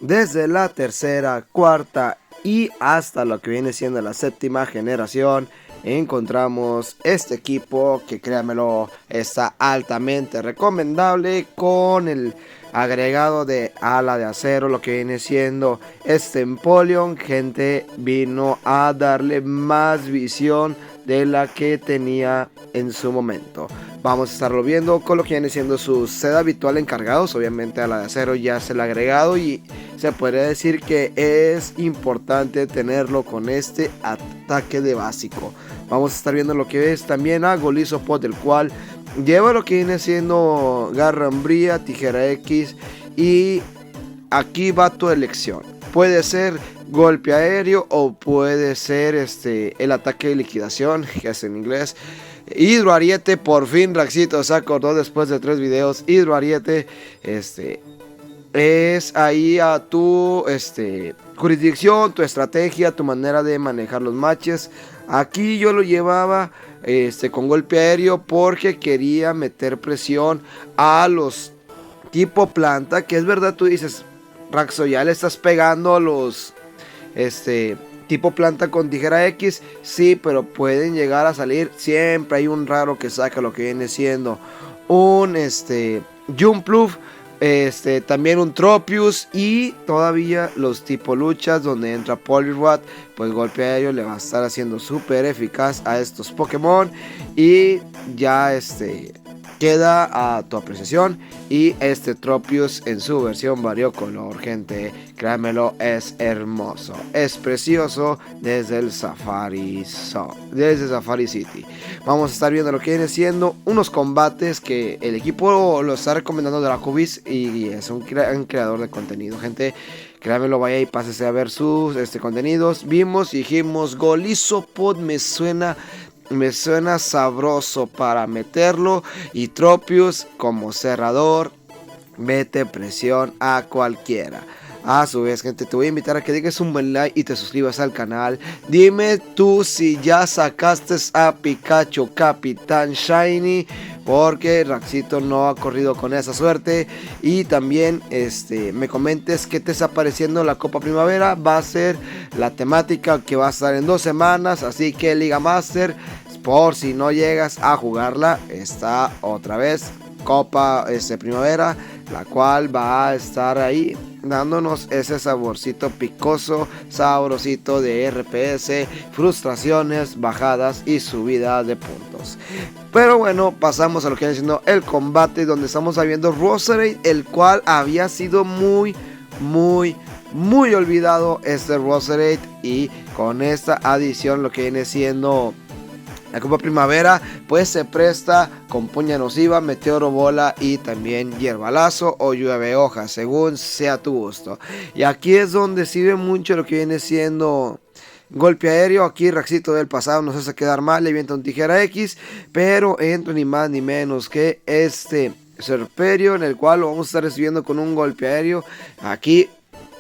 desde la tercera, cuarta y hasta lo que viene siendo la séptima generación, encontramos este equipo que, créanmelo, está altamente recomendable con el agregado de ala de acero, lo que viene siendo este Empoleon. Gente, vino a darle más visión de la que tenía en su momento. Vamos a estarlo viendo con lo que viene siendo su set habitual encargados. Obviamente a la de acero ya se le ha agregado y se podría decir que es importante tenerlo con este ataque de básico. Vamos a estar viendo lo que es también a Golisopod, el cual lleva lo que viene siendo Garra Umbría, Tijera X, y aquí va tu elección. Puede ser golpe aéreo o puede ser el ataque de liquidación, que es en inglés. Hidroariete, por fin Raxito se acordó después de 3 videos. Hidroariete, es ahí a tu jurisdicción, tu estrategia, tu manera de manejar los matches. Aquí yo lo llevaba con golpe aéreo porque quería meter presión a los tipo planta, que es verdad, tú dices, Raxo, ya le estás pegando a los tipo planta con tijera X, sí, pero pueden llegar a salir, siempre hay un raro que saca lo que viene siendo un Jumpluff, también un Tropius, y todavía los tipo luchas donde entra Poliwrath. Pues golpe aéreo le va a estar haciendo súper eficaz a estos Pokémon, y ya queda a tu apreciación. Y este Tropius en su versión variocolor, gente, créanmelo, es hermoso, es precioso desde el Safari City. Vamos a estar viendo lo que viene siendo unos combates que el equipo lo está recomendando de la Cubis, y es un creador de contenido, gente. Créanmelo, vaya y pásese a ver sus contenidos. Vimos y dijimos, Golisopod me suena sabroso para meterlo, y Tropius como cerrador mete presión a cualquiera. A su vez, gente, te voy a invitar a que dejes un buen like y te suscribas al canal. Dime tú si ya sacaste a Pikachu Capitán Shiny, porque Raxito no ha corrido con esa suerte. Y también me comentes qué te está pareciendo la Copa Primavera. Va a ser la temática que va a estar en 2 semanas, así que Liga Master, por si no llegas a jugarla, está otra vez Copa Primavera, la cual va a estar ahí dándonos ese saborcito picoso, sabrosito de RPS, frustraciones, bajadas y subidas de puntos. Pero bueno, pasamos a lo que viene siendo el combate, donde estamos viendo Roserade, el cual había sido muy olvidado este Roserade, y con esta adición, lo que viene siendo la Copa Primavera, pues se presta con Puña Nociva, Meteoro Bola y también Hierbalazo o Llueve Hojas, según sea tu gusto. Y aquí es donde sirve mucho lo que viene siendo golpe aéreo. Aquí Raxito del pasado nos hace quedar mal, le avienta un Tijera X, pero entra ni más ni menos que Serperio, en el cual lo vamos a estar recibiendo con un golpe aéreo. Aquí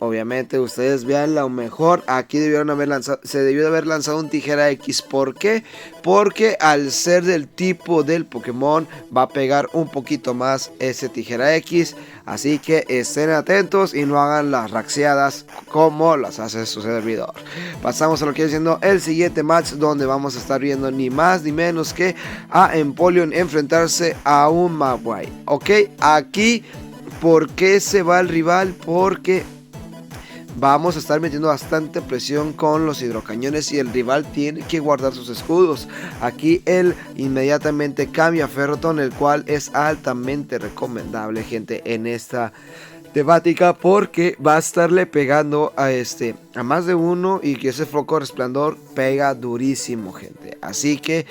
obviamente ustedes vean lo mejor. Aquí se debió de haber lanzado un Tijera X. ¿Por qué? Porque al ser del tipo del Pokémon va a pegar un poquito más ese Tijera X. Así que estén atentos y no hagan las raxeadas como las hace su servidor. Pasamos a lo que viene siendo el siguiente match, donde vamos a estar viendo ni más ni menos que a Empoleon enfrentarse a un Mawile. Ok, aquí, ¿por qué se va el rival? Porque vamos a estar metiendo bastante presión con los hidrocañones y el rival tiene que guardar sus escudos. Aquí él inmediatamente cambia a Ferrothorn, el cual es altamente recomendable, gente, en esta temática, porque va a estarle pegando a más de uno, y que ese foco resplandor pega durísimo, gente. Así que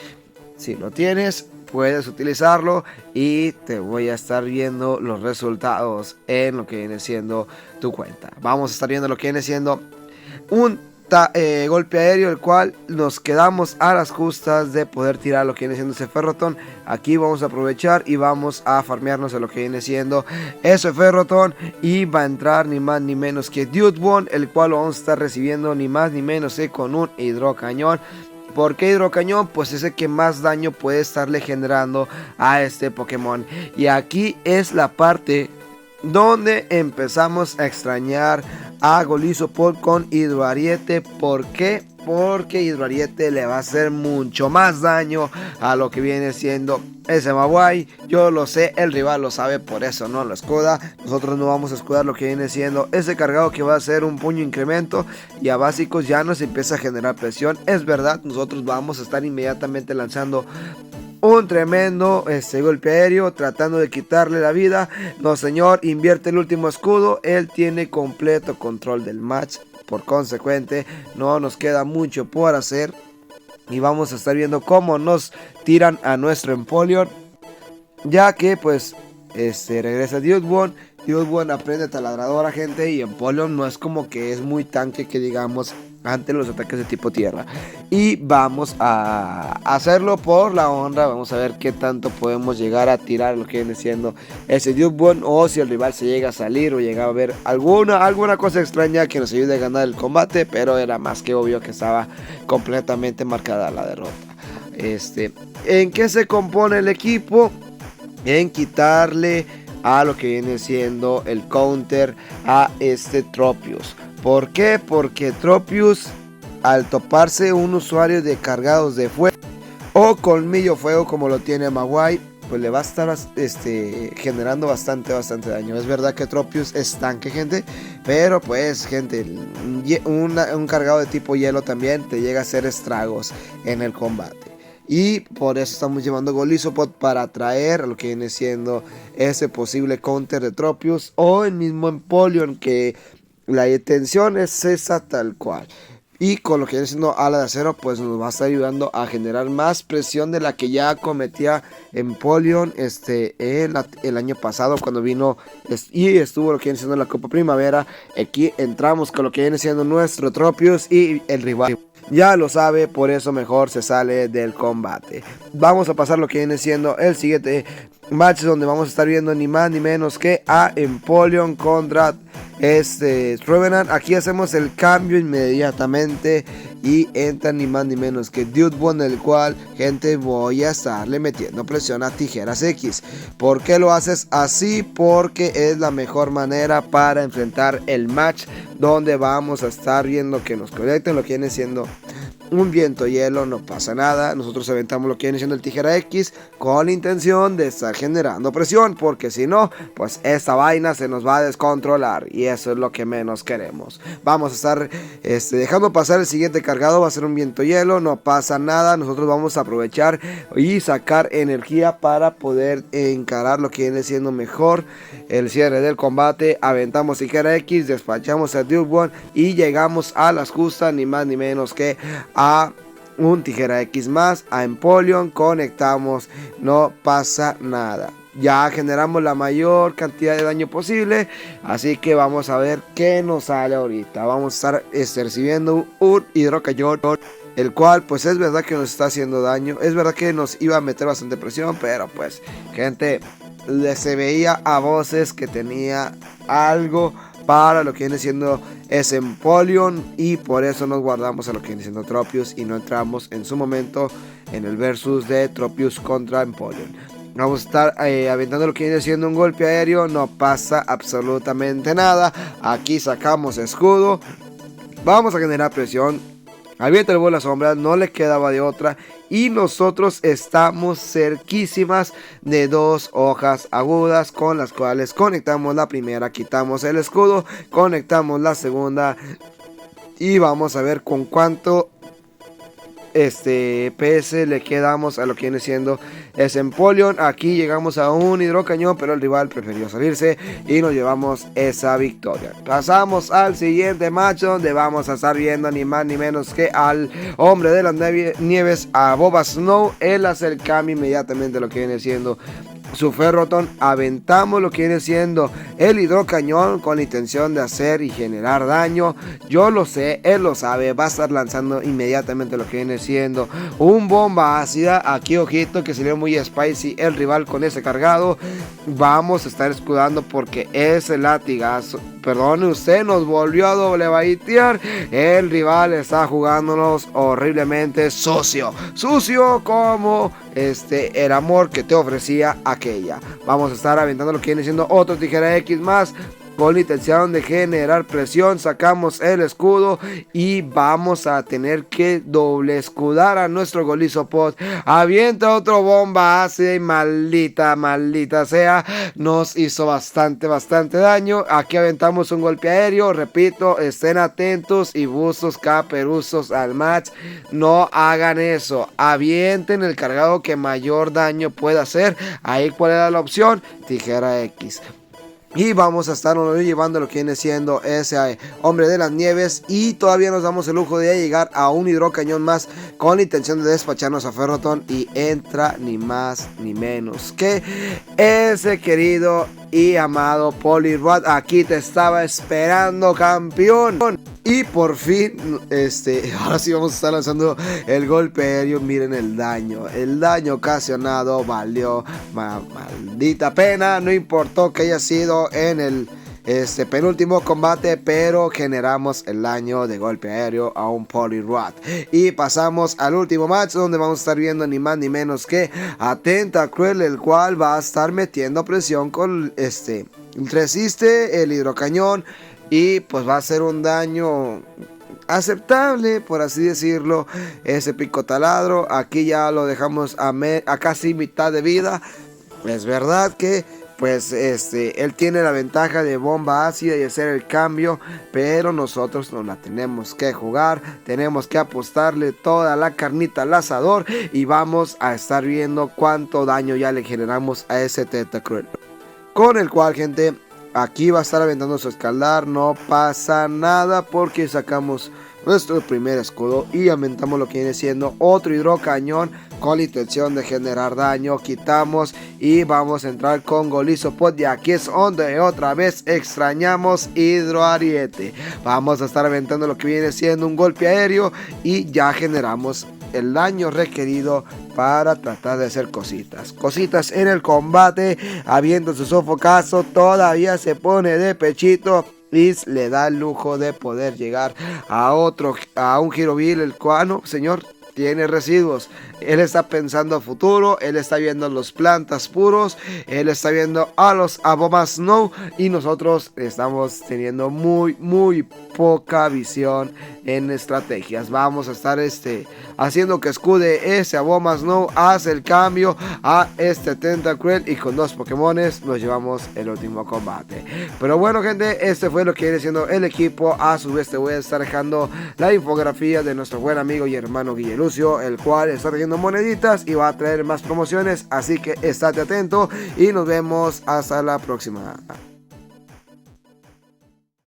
si lo tienes, puedes utilizarlo, y te voy a estar viendo los resultados en lo que viene siendo tu cuenta. Vamos a estar viendo lo que viene siendo un golpe aéreo, el cual nos quedamos a las justas de poder tirar lo que viene siendo ese Ferrothorn. Aquí vamos a aprovechar y vamos a farmearnos a lo que viene siendo ese Ferrothorn, y va a entrar ni más ni menos que Dudebone, el cual lo vamos a estar recibiendo ni más ni menos que con un hidrocañón. ¿Por qué hidrocañón? Pues es el que más daño puede estarle generando a este Pokémon. Y aquí es la parte donde empezamos a extrañar a Golisopod con Hidroariete. ¿Por qué? Porque Hidroariete le va a hacer mucho más daño a lo que viene siendo ese Mawai. Yo lo sé, el rival lo sabe, por eso no lo escuda. Nosotros no vamos a escudar lo que viene siendo ese cargado, que va a ser un puño incremento, y a básicos ya nos empieza a generar presión. Es verdad, nosotros vamos a estar inmediatamente lanzando un tremendo golpe aéreo, tratando de quitarle la vida. No señor, invierte el último escudo. Él tiene completo control del match. Por consecuente, no nos queda mucho por hacer. Y vamos a estar viendo cómo nos tiran a nuestro Empoleon, ya que pues regresa Dude One aprende taladradora, gente. Y Empoleon no es como que es muy tanque, que digamos, ante los ataques de tipo tierra. Y vamos a hacerlo por la honra. Vamos a ver qué tanto podemos llegar a tirar lo que viene siendo ese Dude One, o si el rival se llega a salir o llega a ver alguna cosa extraña que nos ayude a ganar el combate. Pero era más que obvio que estaba completamente marcada la derrota. ¿En qué se compone el equipo? En quitarle a lo que viene siendo el counter a Tropius. ¿Por qué? Porque Tropius, al toparse un usuario de cargados de fuego o colmillo fuego como lo tiene Mawai, pues le va a estar generando bastante daño. Es verdad que Tropius es tanque, gente, pero pues, gente, un cargado de tipo hielo también te llega a hacer estragos en el combate. Y por eso estamos llevando Golisopod, para atraer a lo que viene siendo ese posible counter de Tropius, o el mismo Empoleon, que la intención es esa tal cual. Y con lo que viene siendo ala de acero, pues nos va a estar ayudando a generar más presión de la que ya cometía Empoleon el año pasado, cuando vino y estuvo lo que viene siendo la Copa Primavera. Aquí entramos con lo que viene siendo nuestro Tropius, y el rival ya lo sabe, por eso mejor se sale del combate. Vamos a pasar lo que viene siendo el siguiente match, donde vamos a estar viendo ni más ni menos que a Empoleon contra Revenant. Aquí hacemos el cambio inmediatamente y entra ni más ni menos que Dude One, el cual, gente, voy a estarle metiendo presión a Tijeras X. ¿Por qué lo haces así? Porque es la mejor manera para enfrentar el match, donde vamos a estar viendo que nos conecten lo que viene siendo un viento hielo. No pasa nada, nosotros aventamos lo que viene siendo el Tijera X con la intención de estar generando presión, porque si no, pues esta vaina se nos va a descontrolar, y eso es lo que menos queremos. Vamos a estar dejando pasar el siguiente cargado. Va a ser un viento hielo, no pasa nada. Nosotros vamos a aprovechar y sacar energía para poder encarar lo que viene siendo mejor el cierre del combate. Aventamos Tijera X, despachamos a Dude One y llegamos a las justas, ni más ni menos que a un Tijera X más, a Empoleon, conectamos, no pasa nada. Ya generamos la mayor cantidad de daño posible, así que vamos a ver qué nos sale ahorita. Vamos a estar recibiendo un Hidrocañón, el cual pues es verdad que nos está haciendo daño. Es verdad que nos iba a meter bastante presión, pero pues, gente, se veía a voces que tenía algo para lo que viene siendo ese Empoleon, y por eso nos guardamos a lo que viene siendo Tropius y no entramos en su momento en el versus de Tropius contra Empoleon. Vamos a estar aventando lo que viene siendo un golpe aéreo, no pasa absolutamente nada. Aquí sacamos escudo, vamos a generar presión. Avienta el bola sombra, no le quedaba de otra, y nosotros estamos cerquísimas de dos hojas agudas, con las cuales conectamos la primera, quitamos el escudo, conectamos la segunda, y vamos a ver con cuánto PS le quedamos a lo que viene siendo ese Empoleon. Aquí llegamos a un hidrocañón, pero el rival prefirió salirse y nos llevamos esa victoria. Pasamos al siguiente match, donde vamos a estar viendo ni más ni menos que al hombre de las nieves, a Boba Snow. Él hace el cambio inmediatamente a lo que viene siendo su Ferrothorn. Aventamos lo que viene siendo el hidrocañón con la intención de hacer y generar daño. Yo lo sé, él lo sabe. Va a estar lanzando inmediatamente lo que viene siendo un bomba ácida. Aquí ojito que salió muy spicy el rival con ese cargado. Vamos a estar escudando porque ese latigazo, perdone usted, nos volvió a doble baitear. El rival está jugándonos horriblemente sucio. Sucio como el amor que te ofrecía aquella. Vamos a estar aventando lo que viene siendo otro tijera X más. Con la intención de generar presión, sacamos el escudo y vamos a tener que doble escudar a nuestro Golisopod. Avienta otro bomba ácida y maldita sea, nos hizo bastante daño. Aquí aventamos un golpe aéreo, repito, estén atentos y buzos caperuzos al match. No hagan eso, avienten el cargado que mayor daño pueda hacer. Ahí cuál era la opción, tijera X. Y vamos a estar llevando lo que viene siendo ese hombre de las nieves. Y todavía nos damos el lujo de llegar a un hidrocañón más con la intención de despacharnos a Ferroton. Y entra ni más ni menos que ese querido y amado Poliwrath. Aquí te estaba esperando, campeón. Y por fin, ahora sí vamos a estar lanzando el golpe aéreo. Miren el daño ocasionado valió maldita pena. No importó que haya sido en el penúltimo combate, pero generamos el daño de golpe aéreo a un Poliwrath. Y pasamos al último match, donde vamos a estar viendo ni más ni menos que a Tentacruel, el cual va a estar metiendo presión con resiste el hidrocañón. Y pues va a ser un daño aceptable, por así decirlo. Ese pico taladro, aquí ya lo dejamos a casi mitad de vida. Es verdad que pues él tiene la ventaja de bomba ácida y hacer el cambio, pero nosotros no la tenemos que jugar, tenemos que apostarle toda la carnita al asador y vamos a estar viendo cuánto daño ya le generamos a ese Tentacruel. Con el cual, gente, aquí va a estar aventando su escaldar, no pasa nada porque sacamos nuestro primer escudo y aumentamos lo que viene siendo otro hidrocañón con la intención de generar daño. Quitamos y vamos a entrar con Golisopod y aquí es donde otra vez extrañamos hidroariete. Vamos a estar aventando lo que viene siendo un golpe aéreo y ya generamos el daño requerido para tratar de hacer cositas en el combate. Avienta su sofocazo, todavía se pone de pechito y le da el lujo de poder llegar a un Giroville, el cual, no, señor, tiene residuos. Él está pensando a futuro, él está viendo los plantas puros, él está viendo a los Abomasnow y nosotros estamos teniendo muy poca visión en estrategias. Vamos a estar haciendo que escude ese Abomasnow, hace el cambio a Tentacruel y con dos Pokémones nos llevamos el último combate. Pero bueno, gente, fue lo que viene siendo el equipo. A su vez te voy a estar dejando la infografía de nuestro buen amigo y hermano Guillelucio, el cual está trayendo moneditas y va a traer más promociones, así que estate atento y nos vemos hasta la próxima.